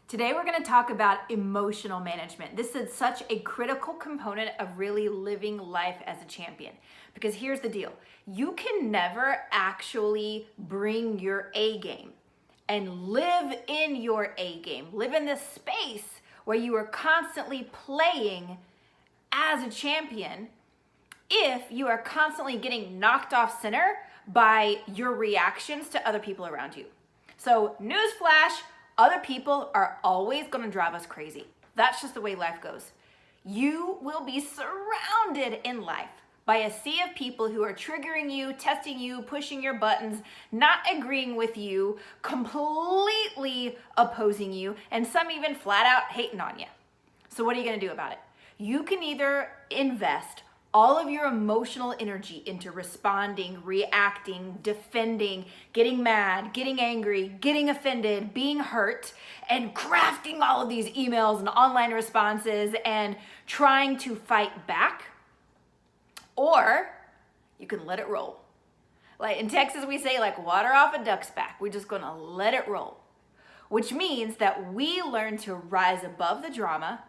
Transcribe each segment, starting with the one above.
Today we're going to talk about emotional management. This is such a critical component of really living life as a champion. Because here's the deal. You can never actually bring your A game and live in your A game. Live in this space where you are constantly playing as a champion if you are constantly getting knocked off center by your reactions to other people around you. So newsflash, other people are always going to drive us crazy. That's just the way life goes. You will be surrounded in life by a sea of people who are triggering you, testing you, pushing your buttons, not agreeing with you, completely opposing you, and some even flat out hating on you. So what are you going to do about it? You can either invest all of your emotional energy into responding, reacting, defending, getting mad, getting angry, getting offended, being hurt, and crafting all of these emails and online responses and trying to fight back. Or you can let it roll. Like in Texas, we say like water off a duck's back. We're just gonna let it roll, which means that we learn to rise above the drama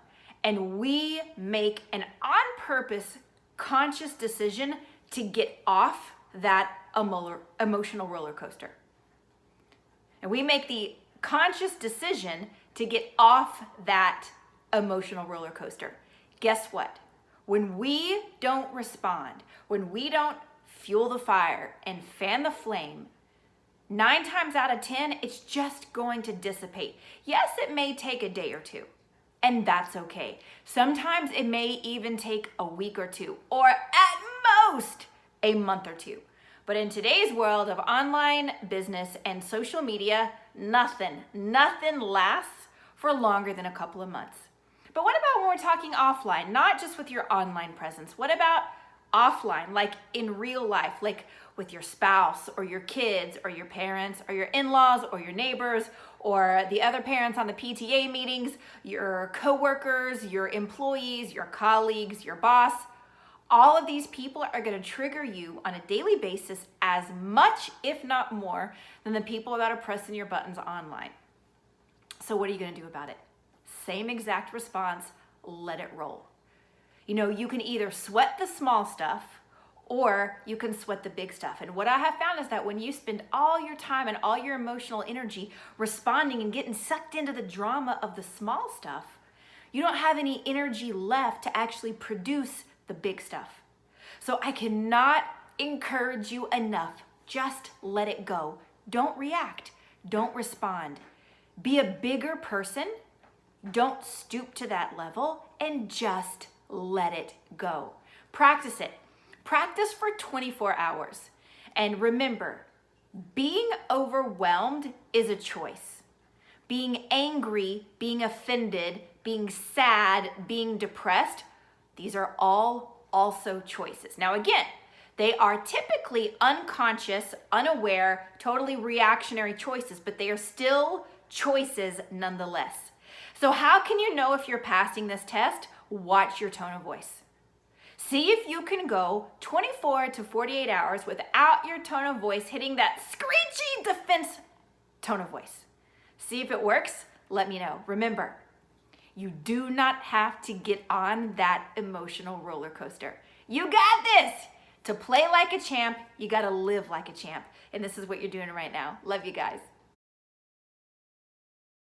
and we make an on purpose conscious decision to get off that emotional roller coaster. And we make the conscious decision to get off that emotional roller coaster. Guess what? When we don't respond, when we don't fuel the fire and fan the flame, 9 times out of 10, it's just going to dissipate. Yes, it may take a day or two. And that's okay. Sometimes it may even take a week or two, or at most a month or two. But in today's world of online business and social media, nothing lasts for longer than a couple of months. But what about when we're talking offline, not just with your online presence? What about offline, like in real life, like with your spouse or your kids or your parents or your in-laws or your neighbors or the other parents on the PTA meetings, your coworkers, your employees, your colleagues, your boss? All of these people are going to trigger you on a daily basis as much, if not more, than the people that are pressing your buttons online. So what are you going to do about it? Same exact response, let it roll. You know, you can either sweat the small stuff or you can sweat the big stuff. And what I have found is that when you spend all your time and all your emotional energy responding and getting sucked into the drama of the small stuff, you don't have any energy left to actually produce the big stuff. So I cannot encourage you enough. Just let it go. Don't react. Don't respond. Be a bigger person. Don't stoop to that level and just let it go. Practice it. Practice for 24 hours. And remember, being overwhelmed is a choice. Being angry, being offended, being sad, being depressed, these are all also choices. Now again, they are typically unconscious, unaware, totally reactionary choices, but they are still choices nonetheless. So how can you know if you're passing this test? Watch your tone of voice. See if you can go 24 to 48 hours without your tone of voice hitting that screechy defense tone of voice. See if it works. Let me know. Remember, you do not have to get on that emotional roller coaster. You got this. To play like a champ, you got to live like a champ. And this is what you're doing right now. Love you guys.